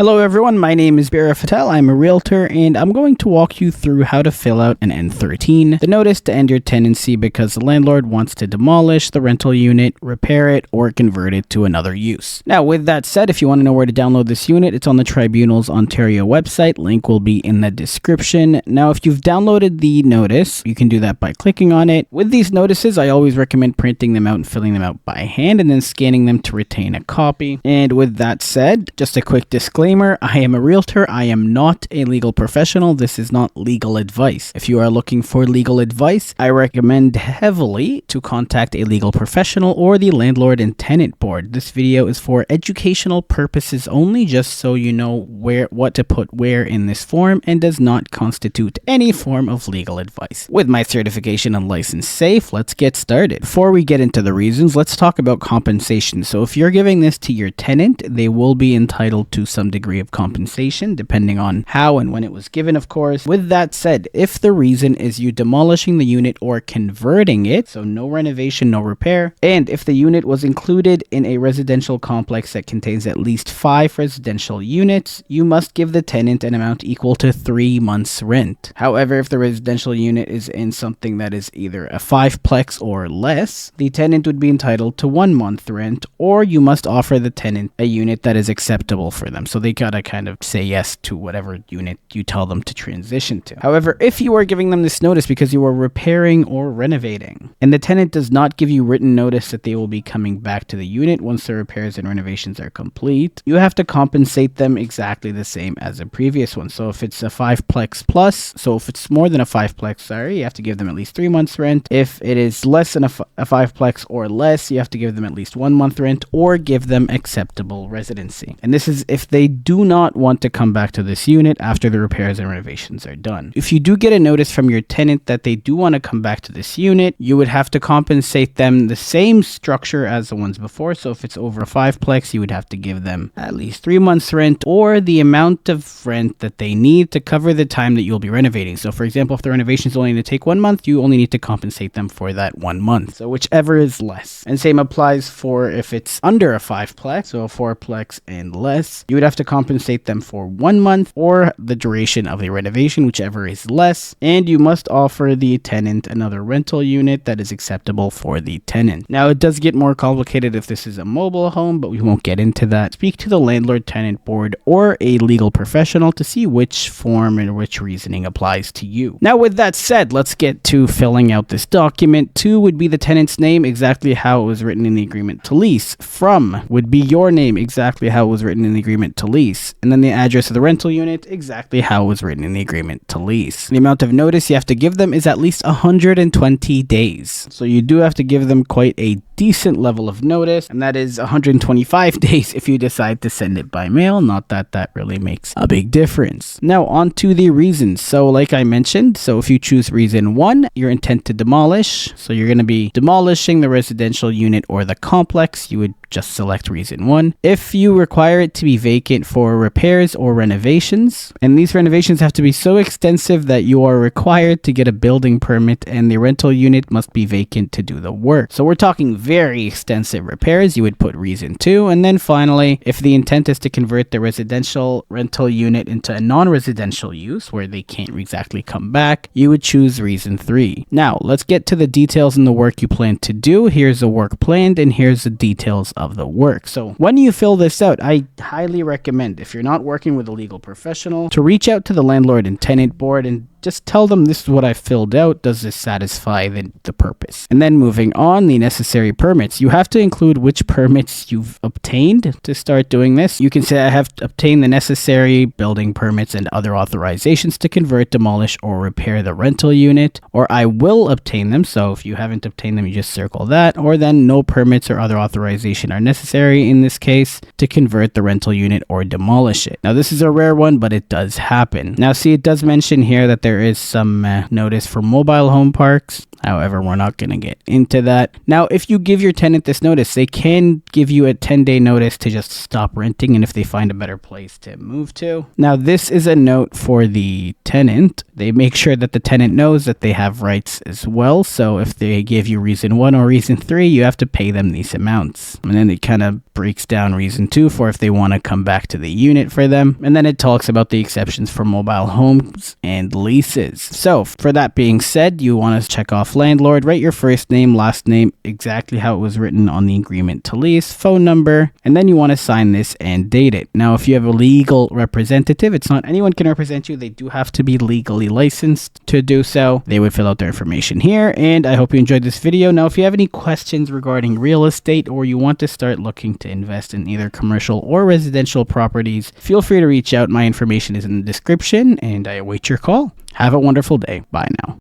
Hello everyone, my name is Bira Fatel, I'm a realtor, and I'm going to walk you through how to fill out an N13, the notice to end your tenancy because the landlord wants to demolish the rental unit, repair it, or convert it to another use. Now with that said, if you want to know where to download this unit, it's on the Tribunal's Ontario website, link will be in the description. Now if you've downloaded the notice, you can do that by clicking on it. With these notices, I always recommend printing them out and filling them out by hand and then scanning them to retain a copy. And with that said, just a quick disclaimer, I am a realtor. I am not a legal professional. This is not legal advice. If you are looking for legal advice, I recommend heavily to contact a legal professional or the Landlord and Tenant Board. This video is for educational purposes only, just so you know what to put where in this form, and does not constitute any form of legal advice. With my certification and license safe, let's get started. Before we get into the reasons, let's talk about compensation. So if you're giving this to your tenant, they will be entitled to some degree of compensation depending on how and when it was given, of course. With that said, if the reason is you demolishing the unit or converting it, so no renovation, no repair, and if the unit was included in a residential complex that contains at least 5 residential units, you must give the tenant an amount equal to 3 months rent. However, if the residential unit is in something that is either a 5-plex or less, the tenant would be entitled to 1 month rent, or you must offer the tenant a unit that is acceptable for them. So they gotta kind of say yes to whatever unit you tell them to transition to. However, if you are giving them this notice because you are repairing or renovating, and the tenant does not give you written notice that they will be coming back to the unit once the repairs and renovations are complete, you have to compensate them exactly the same as a previous one. So if it's a 5-plex plus, so if it's more than a 5-plex, you have to give them at least 3 months rent. If it is less than a 5-plex or less, you have to give them at least 1 month rent or give them acceptable residency. And this is if they do not want to come back to this unit after the repairs and renovations are done. If you do get a notice from your tenant that they do want to come back to this unit, you would have to compensate them the same structure as the ones before. So if it's over a 5-plex, you would have to give them at least 3 months rent or the amount of rent that they need to cover the time that you'll be renovating. So for example, if the renovation is only going to take 1 month, you only need to compensate them for that 1 month. So whichever is less. And same applies for if it's under a 5-plex, so a 4-plex and less, you would have to compensate them for 1 month or the duration of the renovation, whichever is less, and you must offer the tenant another rental unit that is acceptable for the tenant. Now it does get more complicated if this is a mobile home, but we won't get into that. Speak to the Landlord-Tenant Board or a legal professional to see which form and which reasoning applies to you. Now with that said, let's get to filling out this document. 2 would be the tenant's name, exactly how it was written in the agreement to lease. From would be your name, exactly how it was written in the agreement to lease. And then the address of the rental unit, exactly how it was written in the agreement to lease. The amount of notice you have to give them is at least 120 days. So you do have to give them quite a decent level of notice, and that is 125 days if you decide to send it by mail. Not that that really makes a big difference. Now on to the reasons. So like I mentioned, so if you choose reason 1, your intent to demolish, so you're going to be demolishing the residential unit or the complex, you would just select reason 1. If you require it to be vacant for repairs or renovations, and these renovations have to be so extensive that you are required to get a building permit and the rental unit must be vacant to do the work. So we're talking very extensive repairs, you would put reason 2. And then finally, if the intent is to convert the residential rental unit into a non-residential use where they can't exactly come back, you would choose reason 3. Now let's get to the details in the work you plan to do. Here's the work planned and here's the details of the work. So when you fill this out, I highly recommend, if you're not working with a legal professional, to reach out to the Landlord and Tenant Board and just tell them this is what I filled out. Does this satisfy the purpose? And then moving on, the necessary permits. You have to include which permits you've obtained to start doing this. You can say I have obtained the necessary building permits and other authorizations to convert, demolish, or repair the rental unit, or I will obtain them. So if you haven't obtained them, you just circle that, or then no permits or other authorization are necessary in this case to convert the rental unit or demolish it. Now this is a rare one, but it does happen. Now see, it does mention here that there there is some notice for mobile home parks. However, we're not going to get into that. Now, if you give your tenant this notice, they can give you a 10-day notice to just stop renting, and if they find a better place to move to. Now, this is a note for the tenant. They make sure that the tenant knows that they have rights as well. So if they give you reason 1 or reason 3, you have to pay them these amounts. And then it kind of breaks down reason 2 for if they want to come back to the unit for them. And then it talks about the exceptions for mobile homes and leases. So for that being said, you want to check off landlord, write your first name, last name, exactly how it was written on the agreement to lease, phone number, and then you want to sign this and date it. Now, if you have a legal representative, it's not anyone can represent you. They do have to be legally licensed to do so. They would fill out their information here, and I hope you enjoyed this video. Now, if you have any questions regarding real estate or you want to start looking to invest in either commercial or residential properties, feel free to reach out. My information is in the description, and I await your call. Have a wonderful day. Bye now.